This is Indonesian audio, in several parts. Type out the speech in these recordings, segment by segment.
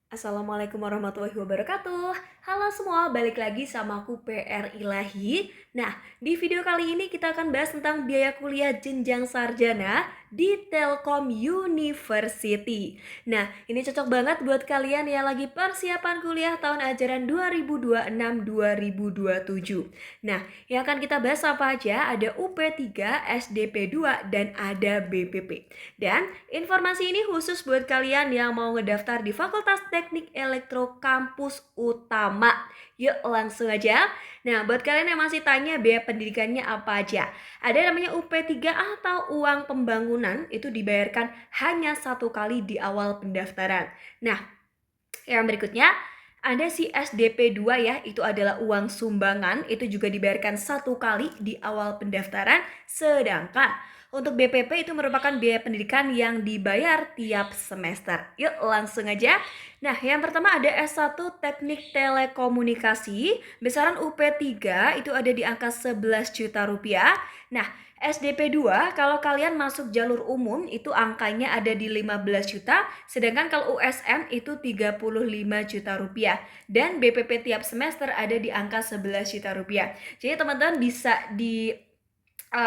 Assalamualaikum warahmatullahi wabarakatuh. Halo semua, balik lagi sama aku PR Ilahi. Nah, di video kali ini kita akan bahas tentang biaya kuliah jenjang sarjana di Telkom University. Nah, ini cocok banget buat kalian yang lagi persiapan kuliah tahun ajaran 2026-2027. Nah, yang akan kita bahas apa aja? Ada UP3, SDP2, dan ada BPP. Dan informasi ini khusus buat kalian yang mau ngedaftar di Fakultas Teknik Elektro Kampus Utama. Yuk langsung aja. Nah, buat kalian yang masih tanya biaya pendidikannya apa aja, ada namanya UP3 atau uang pembangunan, itu dibayarkan hanya satu kali di awal pendaftaran. Nah, yang berikutnya ada si SDP2 ya, itu adalah uang sumbangan, itu juga dibayarkan satu kali di awal pendaftaran. Sedangkan untuk BPP itu merupakan biaya pendidikan yang dibayar tiap semester. Yuk langsung aja. Nah, yang pertama ada S1 Teknik Telekomunikasi, besaran UP3 itu ada di angka 11 juta rupiah. Nah, SDP2 kalau kalian masuk jalur umum itu angkanya ada di 15 juta, sedangkan kalau USM itu 35 juta rupiah. Dan BPP tiap semester ada di angka 11 juta rupiah. Jadi teman-teman bisa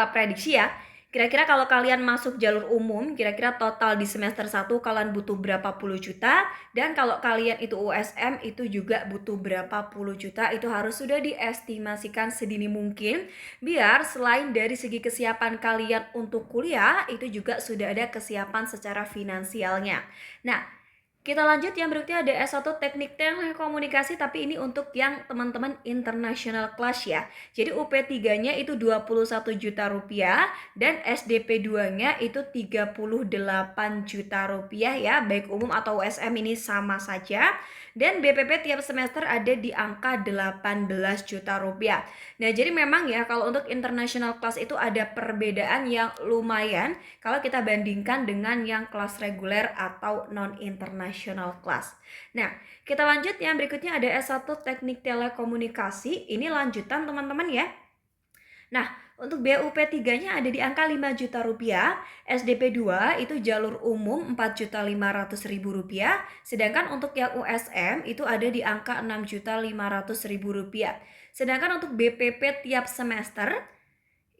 prediksi ya, kira-kira kalau kalian masuk jalur umum, kira-kira total di semester 1 kalian butuh berapa puluh juta, dan kalau kalian itu USM itu juga butuh berapa puluh juta. Itu harus sudah diestimasikan sedini mungkin, biar selain dari segi kesiapan kalian untuk kuliah, itu juga sudah ada kesiapan secara finansialnya. Nah, kita lanjut yang berikutnya ada S1 Teknik Telekomunikasi, tapi ini untuk yang teman-teman international class ya. Jadi UP3-nya itu 21 juta rupiah dan SDP2-nya itu 38 juta rupiah ya, baik umum atau USM ini sama saja. Dan BPP tiap semester ada di angka 18 juta rupiah. Nah, jadi memang ya kalau untuk international class itu ada perbedaan yang lumayan kalau kita bandingkan dengan yang kelas reguler atau non-international class. Nah, kita lanjut yang berikutnya ada S1 Teknik Telekomunikasi. Ini lanjutan teman-teman ya. Nah, untuk biaya UP3-nya ada di angka 5 juta rupiah, SDP2 itu jalur umum 4.500.000 rupiah, sedangkan untuk yang USM itu ada di angka 6.500.000 rupiah. Sedangkan untuk BPP tiap semester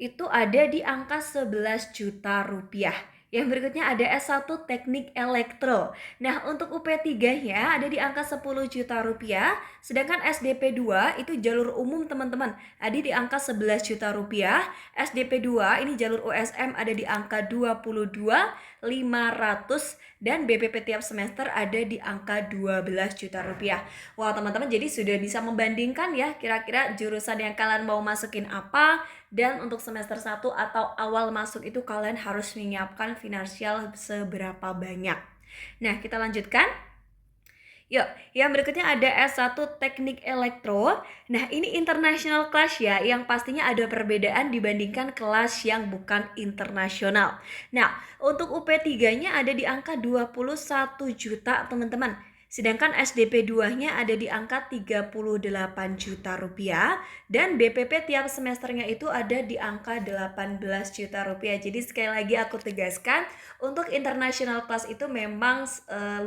itu ada di angka 11 juta rupiah. Yang berikutnya ada S1 Teknik Elektro. Nah, untuk UP3-nya ada di angka 10 juta rupiah, sedangkan SDP2 itu jalur umum teman-teman, ada di angka 11 juta rupiah. SDP2 ini jalur USM ada di angka 22.500 dan BPP tiap semester ada di angka 12 juta rupiah. Wah, teman-teman jadi sudah bisa membandingkan ya kira-kira jurusan yang kalian mau masukin apa, dan untuk semester 1 atau awal masuk itu kalian harus menyiapkan finansial seberapa banyak. Nah, kita lanjutkan. Yuk, yang berikutnya ada S1 Teknik Elektro. Nah, ini international class ya, yang pastinya ada perbedaan dibandingkan kelas yang bukan internasional. Nah, untuk UP3-nya ada di angka 21 juta, teman-teman. Sedangkan SDP2-nya ada di angka 38 juta rupiah dan BPP tiap semesternya itu ada di angka 18 juta rupiah. Jadi sekali lagi aku tegaskan, untuk international class itu memang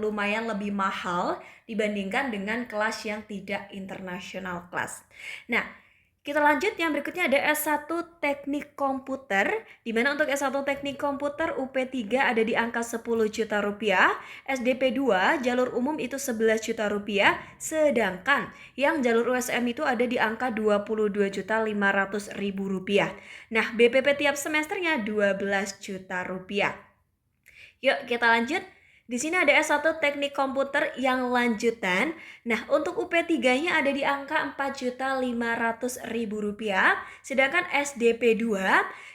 lumayan lebih mahal dibandingkan dengan kelas yang tidak international class. Nah, kita lanjut yang berikutnya ada S1 Teknik Komputer, di mana untuk S1 Teknik Komputer UP3 ada di angka 10 juta rupiah, SDP2 jalur umum itu 11 juta rupiah, sedangkan yang jalur USM itu ada di angka 22.500.000 rupiah. Nah, BPP tiap semesternya 12 juta rupiah. Yuk kita lanjut. Di sini ada S1 Teknik Komputer yang lanjutan. Nah, untuk UP3-nya ada di angka 4.500.000 rupiah, sedangkan SDP2.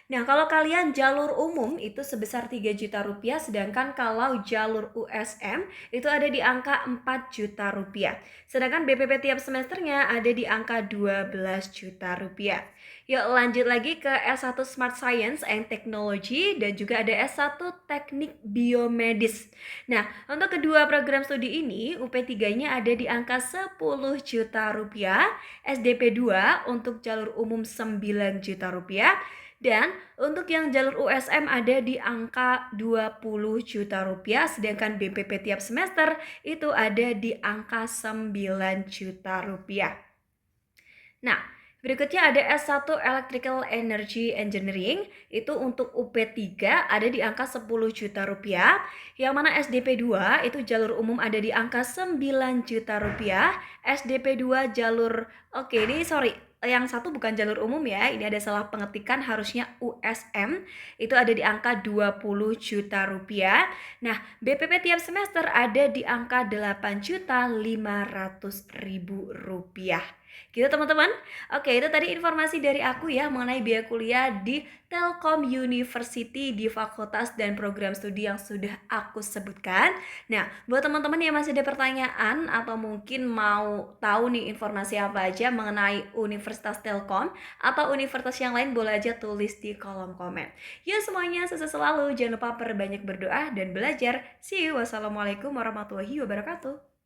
Nah, kalau kalian jalur umum itu sebesar 3 juta rupiah, sedangkan kalau jalur USM itu ada di angka 4 juta rupiah. Sedangkan BPP tiap semesternya ada di angka 12 juta rupiah. Yuk lanjut lagi ke S1 Smart Science and Technology dan juga ada S1 Teknik Biomedis. Nah, untuk kedua program studi ini UP3-nya ada di angka 10 juta rupiah, SDP2 untuk jalur umum 9 juta rupiah, Dan untuk yang jalur USM ada di angka 20 juta rupiah, sedangkan BPP tiap semester itu ada di angka 9 juta rupiah. Nah, berikutnya ada S1 Electrical Energy Engineering, itu untuk UP3 ada di angka 10 juta rupiah, yang mana SDP2 itu jalur umum ada di angka 9 juta rupiah, SDP2 jalur, oke ini sorry, yang satu bukan jalur umum ya, ini ada salah pengetikan, harusnya USM, itu ada di angka 20 juta rupiah. Nah, BPP tiap semester ada di angka 8.500.000 rupiah. Gitu teman-teman. Oke, itu tadi informasi dari aku ya mengenai biaya kuliah di Telkom University di fakultas dan program studi yang sudah aku sebutkan. Nah, buat teman-teman yang masih ada pertanyaan atau mungkin mau tahu nih informasi apa aja mengenai Universitas Telkom atau universitas yang lain, boleh aja tulis di kolom komen. Ya semuanya, sukses selalu. Jangan lupa perbanyak berdoa dan belajar. See you. Wassalamualaikum warahmatullahi wabarakatuh.